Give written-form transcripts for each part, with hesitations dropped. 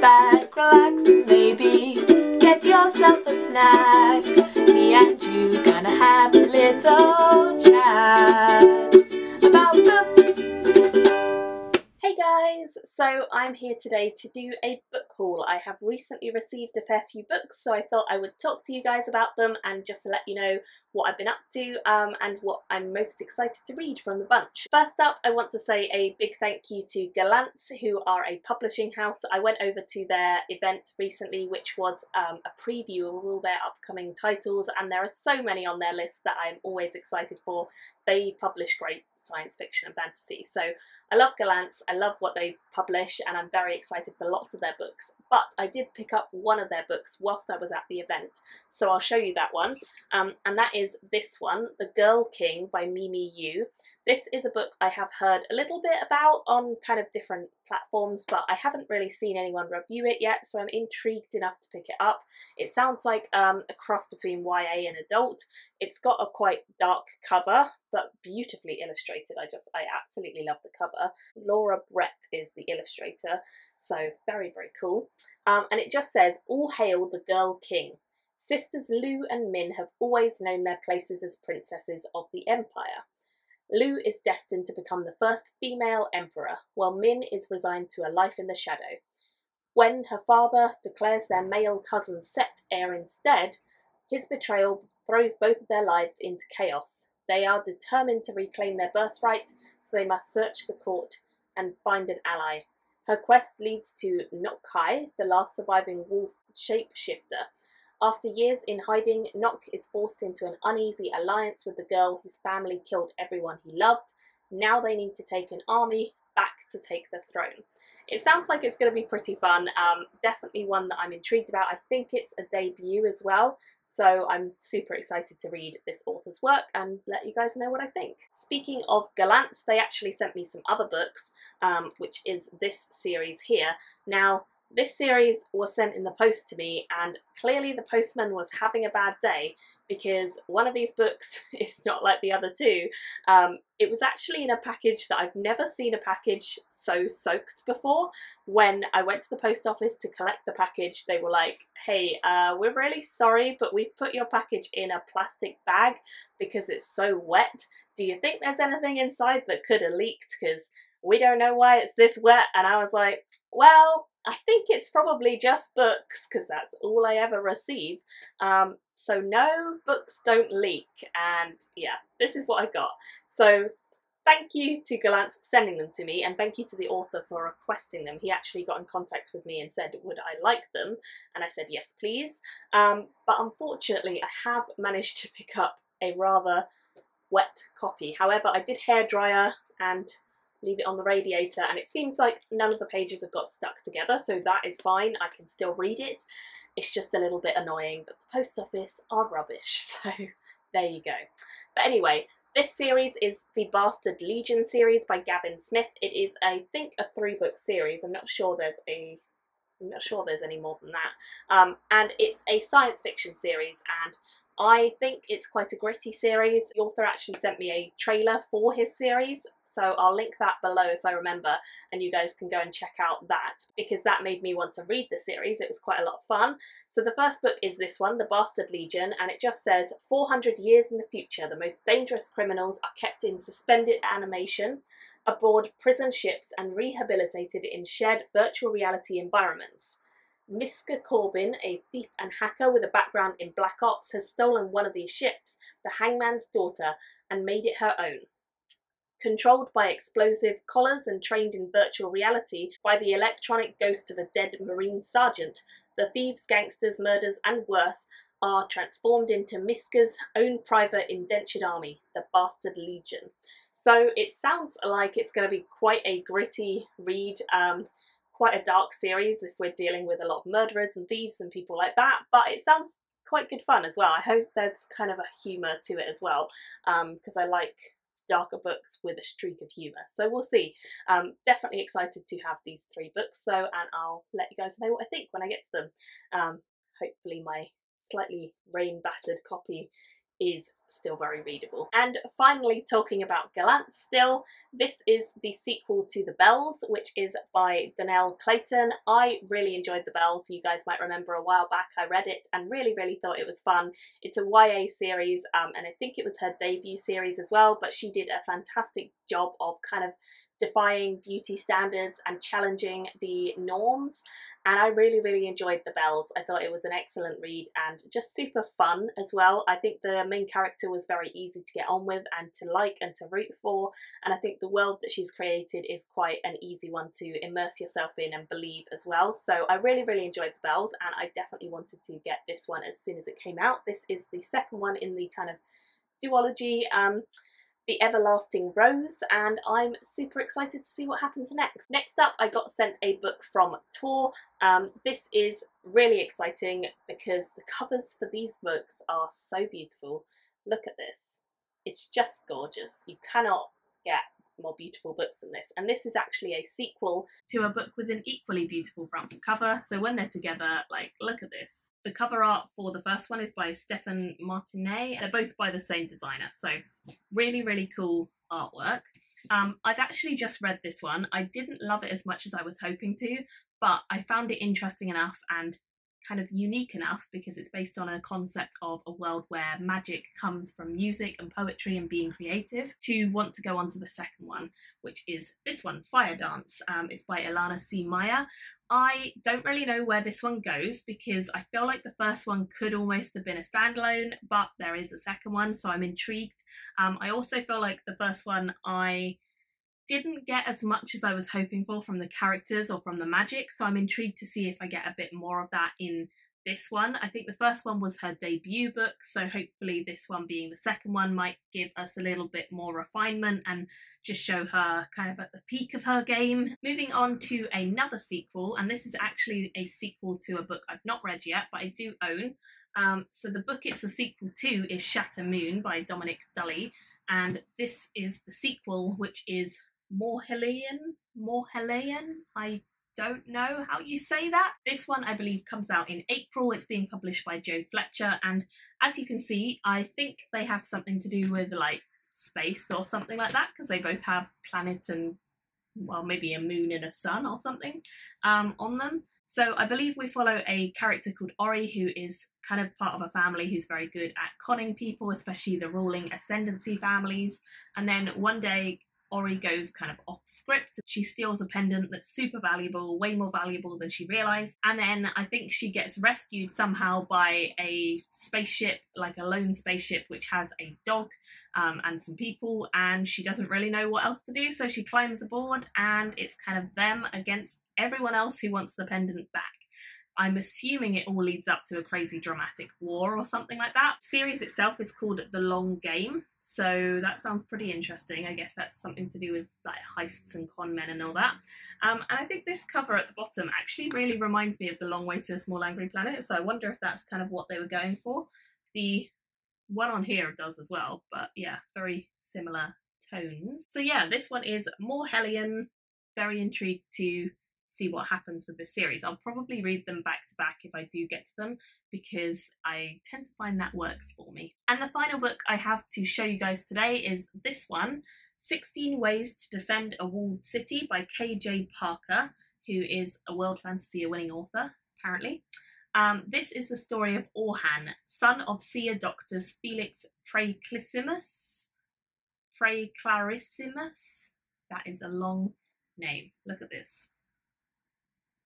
back, relax, and maybe get yourself a snack. Me and you gonna have a little chat about books. Hey guys, so I'm here today to do a book haul. I have recently received a fair few books, so I thought I would talk to you guys about them and just to let you know what I've been up to and what I'm most excited to read from the bunch. First up, I want to say a big thank you to Gallants, who are a publishing house. I went over to their event recently, which was a preview of all their upcoming titles, and there are so many on their list that I'm always excited for. They publish great science fiction and fantasy, so I love Gallants, I love what they publish, and I'm very excited for lots of their books. But I did pick up one of their books whilst I was at the event, so I'll show you that one, and that is this one, The Girl King by Mimi Yu. This is a book I have heard a little bit about on kind of different platforms, but I haven't really seen anyone review it yet, so I'm intrigued enough to pick it up. It sounds like a cross between YA and adult. It's got a quite dark cover, but beautifully illustrated. I absolutely love the cover. Laura Brett is the illustrator, so very, very cool. And it just says, "All hail the Girl King. Sisters Lu and Min have always known their places as princesses of the Empire. Lu is destined to become the first female emperor, while Min is resigned to a life in the shadow. When her father declares their male cousin Set heir instead, his betrayal throws both of their lives into chaos. They are determined to reclaim their birthright, so they must search the court and find an ally. Her quest leads to Nokai, the last surviving wolf shapeshifter. After years in hiding, Nok is forced into an uneasy alliance with the girl whose family killed everyone he loved. Now they need to take an army back to take the throne." It sounds like it's going to be pretty fun, definitely one that I'm intrigued about. I think it's a debut as well, so I'm super excited to read this author's work and let you guys know what I think. Speaking of Gallants, they actually sent me some other books, which is this series here. Now, this series was sent in the post to me, and clearly the postman was having a bad day, because one of these books is not like the other two. It was actually in a package that I've never seen a package so soaked before. When I went to the post office to collect the package, they were like, "Hey, we're really sorry, but we've put your package in a plastic bag because it's so wet. Do you think there's anything inside that could have leaked? Because we don't know why it's this wet." And I was like, well, I think it's probably just books, because that's all I ever receive. So no, books don't leak, and yeah, this is what I got. So thank you to Gallants for sending them to me, and thank you to the author for requesting them. He actually got in contact with me and said, would I like them? And I said, yes, please. But unfortunately, I have managed to pick up a rather wet copy. However, I did hairdryer and leave it on the radiator, and it seems like none of the pages have got stuck together, so that is fine. I can still read it. It's just a little bit annoying that the post office are rubbish, so there you go. But anyway, this series is the Bastard Legion series by Gavin Smith. It is, I think, a 3-book series. I'm not sure there's any more than that. And it's a science fiction series, and I think it's quite a gritty series. The author actually sent me a trailer for his series, so I'll link that below if I remember, and you guys can go and check out that, because that made me want to read the series. It was quite a lot of fun. So the first book is this one, The Bastard Legion, and it just says, 400 years in the future, the most dangerous criminals are kept in suspended animation aboard prison ships and rehabilitated in shared virtual reality environments. Miska Corbin, a thief and hacker with a background in Black Ops, has stolen one of these ships, the Hangman's Daughter, and made it her own. Controlled by explosive collars and trained in virtual reality by the electronic ghost of a dead Marine sergeant, the thieves, gangsters, murders, and worse are transformed into Miska's own private indentured army, the Bastard Legion. So it sounds like it's going to be quite a gritty read, quite a dark series if we're dealing with a lot of murderers and thieves and people like that, but it sounds quite good fun as well. I hope there's kind of a humour to it as well, because I like darker books with a streak of humour. So we'll see. Definitely excited to have these 3 books, so, and I'll let you guys know what I think when I get to them. Hopefully my slightly rain-battered copy is still very readable. And finally, talking about Gallants still, this is the sequel to The Bells, which is by Dhonielle Clayton. I really enjoyed The Bells. You guys might remember a while back I read it and really thought it was fun. It's a YA series, and I think it was her debut series as well, but she did a fantastic job of kind of defying beauty standards and challenging the norms, and I really enjoyed The Bells. I thought it was an excellent read and just super fun as well. I think the main character was very easy to get on with and to like and to root for, and I think the world that she's created is quite an easy one to immerse yourself in and believe as well. So I really enjoyed The Bells, and I definitely wanted to get this one as soon as it came out. This is the second one in the kind of duology, The Everlasting Rose, and I'm super excited to see what happens next. Next up, I got sent a book from Tor. This is really exciting because the covers for these books are so beautiful. Look at this. It's just gorgeous. You cannot get more beautiful books than this, and this is actually a sequel to a book with an equally beautiful front cover, so when they're together, like, look at this. The cover art for the first one is by Stefan Martinet. They're both by the same designer, so really cool artwork. I've actually just read this one. I didn't love it as much as I was hoping to, but I found it interesting enough and kind of unique enough because it's based on a concept of a world where magic comes from music and poetry and being creative, to want to go on to the second one, which is this one, Fire Dance. It's by Ilana C. Myer. I don't really know where this one goes because I feel like the first one could almost have been a standalone, but there is a second one, so I'm intrigued. I also feel like the first one I didn't get as much as I was hoping for from the characters or from the magic, so I'm intrigued to see if I get a bit more of that in this one. I think the first one was her debut book, so hopefully this one being the second one might give us a little bit more refinement and just show her kind of at the peak of her game. Moving on to another sequel, and this is actually a sequel to a book I've not read yet, but I do own. So the book it's a sequel to is Shatter Moon by Dominic Dulley, and this is the sequel, which is Morhelion? I don't know how you say that. This one I believe comes out in April. It's being published by Joe Fletcher, and as you can see, I think they have something to do with like space or something like that, because they both have planets and, well, maybe a moon and a sun or something on them. So I believe we follow a character called Ori, who is kind of part of a family who's very good at conning people, especially the ruling ascendancy families, and then one day Ori goes kind of off script. She steals a pendant that's super valuable, way more valuable than she realised, and then I think she gets rescued somehow by a spaceship, like a lone spaceship which has a dog and some people, and she doesn't really know what else to do, so she climbs aboard and it's kind of them against everyone else who wants the pendant back. I'm assuming it all leads up to a crazy dramatic war or something like that. The series itself is called The Long Game, so that sounds pretty interesting. I guess that's something to do with like heists and con men and all that. And I think this cover at the bottom actually really reminds me of The Long Way to a Small Angry Planet, so I wonder if that's kind of what they were going for. The one on here does as well, but yeah, very similar tones. So yeah, this one is Morhelion. Very intrigued to see what happens with this series. I'll probably read them back to back if I do get to them, because I tend to find that works for me. And the final book I have to show you guys today is this one, 16 Ways to Defend a Walled City by KJ Parker, who is a World Fantasy winning author, apparently. This is the story of Orhan, son of seer doctors Felix Praeclarissimus. That is a long name. Look at this.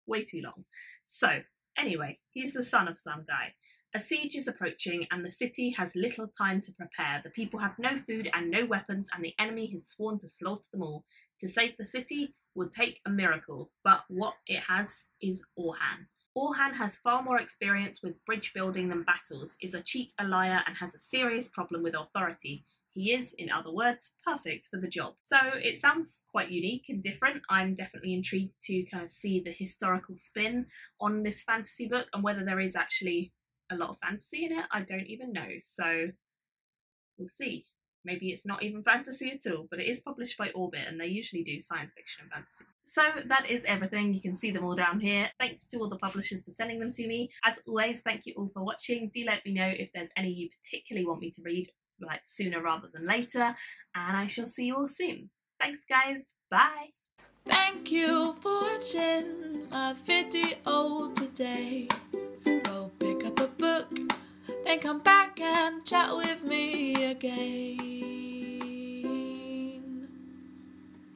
Way too long. So anyway, he's the son of some guy. A siege is approaching and the city has little time to prepare. The people have no food and no weapons, and the enemy has sworn to slaughter them all. To save the city will take a miracle, but what it has is Orhan. Orhan has far more experience with bridge building than battles, is a cheat, a liar, and has a serious problem with authority. He is, in other words, perfect for the job. So it sounds quite unique and different. I'm definitely intrigued to kind of see the historical spin on this fantasy book, and whether there is actually a lot of fantasy in it, I don't even know. So we'll see. maybe it's not even fantasy at all, but it is published by Orbit and they usually do science fiction and fantasy. So that is everything. You can see them all down here. Thanks to all the publishers for sending them to me. As always, thank you all for watching. Do let me know if there's any you particularly want me to read, like sooner rather than later, and I shall see you all soon. Thanks guys, bye! Thank you for watching my video today. Go pick up a book, then come back and chat with me again.